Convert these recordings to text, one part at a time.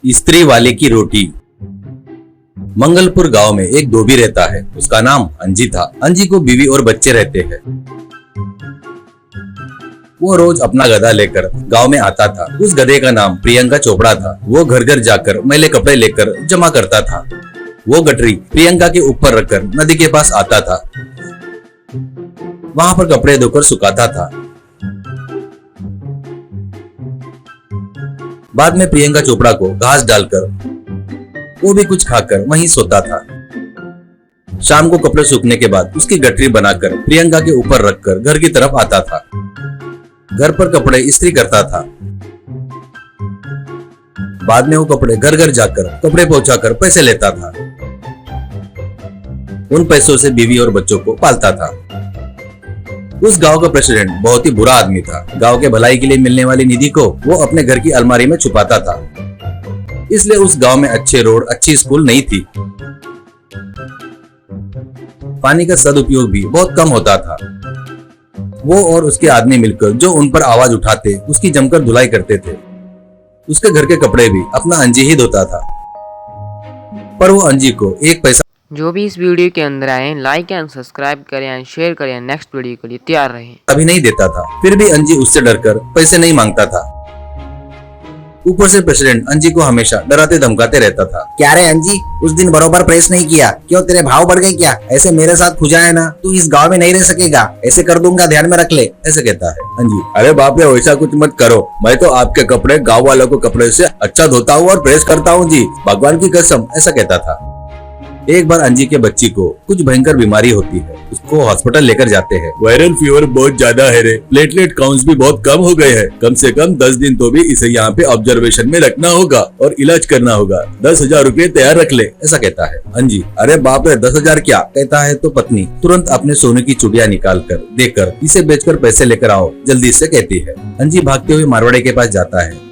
स्त्री वाले की रोटी। मंगलपुर गांव में एक धोबी रहता है। उसका नाम अंजी था। अंजी को बीवी और बच्चे रहते हैं। वो रोज अपना गधा लेकर गांव में आता था। उस गधे का नाम प्रियंका चोपड़ा था। वो घर घर जाकर मैले कपड़े लेकर जमा करता था। वो गठरी प्रियंका के ऊपर रखकर नदी के पास आता था। वहां पर कपड़े धोकर सुखाता था। बाद में प्रियंका चोपड़ा को घास डालकर वो भी कुछ खाकर वहीं सोता था। शाम को कपड़े सूखने के बाद उसकी गठरी बनाकर प्रियंका के ऊपर रखकर घर की तरफ आता था। घर पर कपड़े इस्त्री करता था। बाद में वो कपड़े घर घर जाकर कपड़े पहुंचाकर पैसे लेता था। उन पैसों से बीवी और बच्चों को पालता था। उस गांव का प्रेसिडेंट बहुत ही बुरा आदमी था। गांव के भलाई के लिए मिलने वाली निधि को वो अपने घर की अलमारी में छुपाता था। इसलिए उस गांव में अच्छे रोड, अच्छी स्कूल नहीं थी। पानी का सदुपयोग भी बहुत कम होता था। वो और उसके आदमी मिलकर जो उन पर आवाज उठाते उसकी जमकर धुलाई करते थे। उसके घर के कपड़े भी अपना अंजी ही धोता था। पर वो अंजी को एक पैसा जो भी इस वीडियो के अंदर आए लाइक एंड सब्सक्राइब करें एंड शेयर करें। नेक्स्ट वीडियो के लिए तैयार रहें। अभी नहीं देता था। फिर भी अंजी उससे डरकर पैसे नहीं मांगता था। ऊपर से प्रेसिडेंट अंजी को हमेशा डराते धमकाते रहता था। क्या रे अंजी, उस दिन बरोबर प्रेस नहीं किया, क्यों तेरे भाव बढ़ गए क्या? ऐसे मेरे साथ खुजाए ना, तू इस गांव में नहीं रह सकेगा, ऐसे कर दूंगा, ध्यान में रख ले, ऐसे कहता है अंजी। अरे बाप रे, वैसा कुछ मत करो। मैं तो आपके कपड़े गाँव वालों को कपड़े से अच्छा धोता हूँ और प्रेस करता हूँ जी, भगवान की कसम, ऐसा कहता था। एक बार अंजी के बच्ची को कुछ भयंकर बीमारी होती है। उसको हॉस्पिटल लेकर जाते हैं। वायरल फीवर बहुत ज्यादा है रे, प्लेटलेट काउंट्स भी बहुत कम हो गए हैं। कम से कम 10 दिन तो भी इसे यहाँ पे ऑब्जर्वेशन में रखना होगा और इलाज करना होगा। 10,000 रुपए तैयार रख ले, ऐसा कहता है अंजी। अरे बाप रे, 10,000 क्या, कहता है तो पत्नी तुरंत अपने सोने की चूड़िया निकाल कर देकर इसे बेचकर पैसे लेकर आओ जल्दी से, कहती है। अंजी भागते हुए मारवाड़ी के पास जाता है।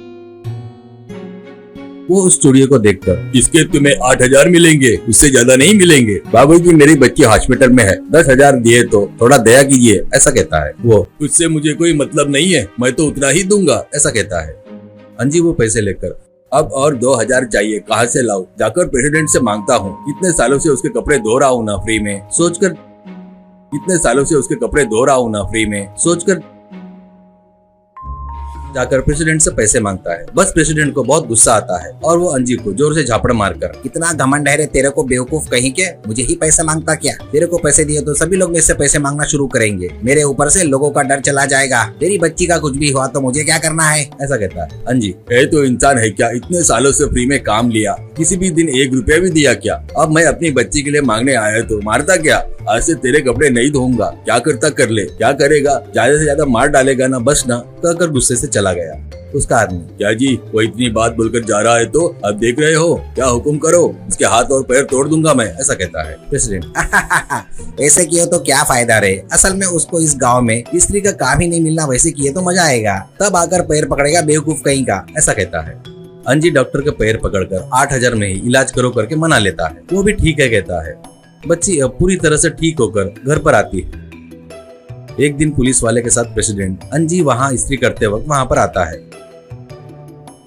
वो उस चूड़ियों को देखकर, इसके तुम्हें 8,000 मिलेंगे, उससे ज्यादा नहीं मिलेंगे। बाबूजी, मेरी बच्ची हॉस्पिटल में है, 10,000 दिए तो थोड़ा दया कीजिए, ऐसा कहता है वो। उससे मुझे कोई मतलब नहीं है, मैं तो उतना ही दूंगा, ऐसा कहता है अंजी। वो पैसे लेकर, अब और 2,000 चाहिए, कहाँ से लाऊं? जाकर प्रेसिडेंट से मांगता हूँ। इतने सालों से उसके कपड़े धो रहा हूँ ना फ्री में, सोचकर जाकर प्रेसिडेंट से पैसे मांगता है। बस प्रेसिडेंट को बहुत गुस्सा आता है और वो अंजी को जोर से झापड़ मारकर, कितना घमंड है रे तेरे को, बेवकूफ कहीं के, मुझे ही पैसे मांगता क्या? तेरे को पैसे दिए तो सभी लोग मुझसे पैसे मांगना शुरू करेंगे, मेरे ऊपर से लोगों का डर चला जाएगा। तेरी बच्ची का कुछ भी हुआ तो मुझे क्या करना है, ऐसा कहता है अंजी। तो इंसान है क्या, इतने सालों से फ्री में काम लिया, किसी भी दिन 1 रुपया भी दिया क्या? अब मैं अपनी बच्ची के लिए मांगने आया तो मारता क्या? आज से तेरे कपड़े नहीं धोऊंगा, क्या करता कर ले, क्या करेगा, ज्यादा से ज्यादा मार डालेगा ना, बस ना, कहकर गुस्से से चला गया। उसका आदमी, क्या जी, वो इतनी बात बोलकर जा रहा है तो अब देख रहे हो, क्या हुक्म करो, उसके हाथ और पैर तोड़ दूंगा मैं, ऐसा कहता है प्रेसिडेंट। ऐसे किए तो क्या फायदा रे, असल में उसको इस गांव में स्त्री का काम ही नहीं मिलना, वैसे किए तो मजा आएगा, तब आकर पैर पकड़ेगा बेवकूफ कहीं का, ऐसा कहता है अंजी। डॉक्टर के पैर पकड़कर 8,000 में ही इलाज करो करके मना लेता है। वो भी ठीक है कहता है। बच्ची अब पूरी तरह से ठीक होकर घर पर आती है। एक दिन पुलिस वाले के साथ प्रेसिडेंट अंजी वहाँ इस्त्री करते वक्त वहाँ पर आता है।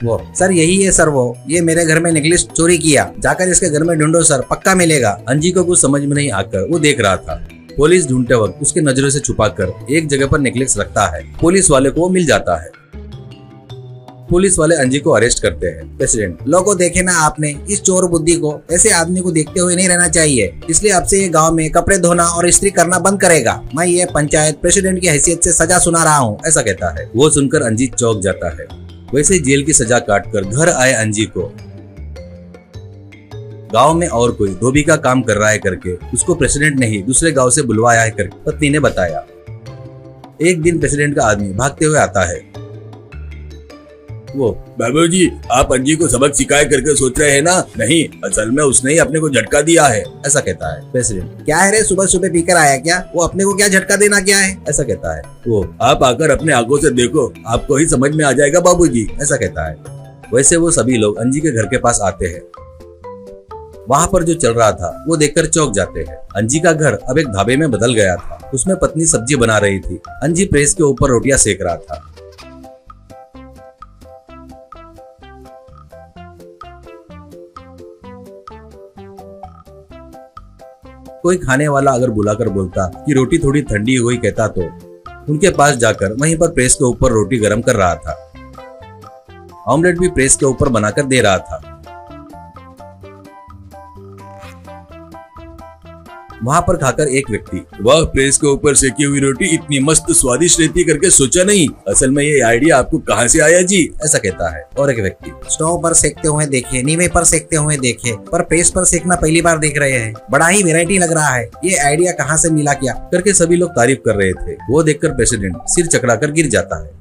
वो, सर यही है सर, वो ये मेरे घर में नेकलेस चोरी किया, जाकर इसके घर में ढूंढो सर, पक्का मिलेगा। अंजी को कुछ समझ में नहीं आकर वो देख रहा था। पुलिस ढूंढते वक्त उसके नजरों से छुपाकर एक जगह पर नेकलेस रखता है। पुलिस वाले को वो मिल जाता है। पुलिस वाले अंजी को अरेस्ट करते हैं। प्रेसिडेंट, लोगों देखे ना आपने इस चोर बुद्धि को, ऐसे आदमी को देखते हुए नहीं रहना चाहिए, इसलिए अब से ये गांव में कपड़े धोना और इस्त्री करना बंद करेगा। मैं ये पंचायत प्रेसिडेंट की हैसियत से सजा सुना रहा हूँ, ऐसा कहता है। वो सुनकर अंजी चौंक जाता है। वैसे जेल की सजा काटकर घर आए अंजी को गांव में और कोई धोबी का काम कर रहा है करके उसको प्रेसिडेंट ने ही दूसरे गांव से बुलवाया है करके पत्नी ने बताया। एक दिन प्रेसिडेंट का आदमी भागते हुए आता है। वो, बाबूजी, आप अंजी को सबक सिखाए करके सोच रहे हैं ना? नहीं, असल में उसने ही अपने को झटका दिया है, ऐसा कहता है प्रेसिडेंट। क्या है रे, सुबह सुबह पीकर आया क्या? वो अपने को क्या झटका देना क्या है, ऐसा कहता है वो। आप आकर अपने आंखों से देखो, आपको ही समझ में आ जाएगा बाबूजी, ऐसा कहता है। वैसे वो सभी लोग अंजी के घर के पास आते हैं। वहाँ पर जो चल रहा था वो देखकर चौंक जाते हैं। अंजी का घर अब एक ढाबे में बदल गया था। उसमें पत्नी सब्जी बना रही थी। अंजी प्रेस के ऊपर रोटियां सेक रहा था। कोई खाने वाला अगर बुलाकर बोलता कि रोटी थोड़ी ठंडी हुई कहता तो उनके पास जाकर वहीं पर प्रेस के ऊपर रोटी गर्म कर रहा था। ऑमलेट भी प्रेस के ऊपर बनाकर दे रहा था। वहां पर खाकर एक व्यक्ति, वाह, प्रेस के ऊपर सेकी हुई रोटी इतनी मस्त स्वादिष्ट रहती करके सोचा नहीं। असल में ये आइडिया आपको कहाँ से आया जी, ऐसा कहता है। और एक व्यक्ति, स्टोव पर सेकते हुए देखे, नीवे पर सेकते हुए देखे, पर प्रेस पर सेकना पहली बार देख रहे हैं। बड़ा ही वेराइटी लग रहा है, ये आइडिया कहाँ से मिला क्या, करके सभी लोग तारीफ कर रहे थे। वो देखकर प्रेसिडेंट सिर चकरा कर गिर जाता है।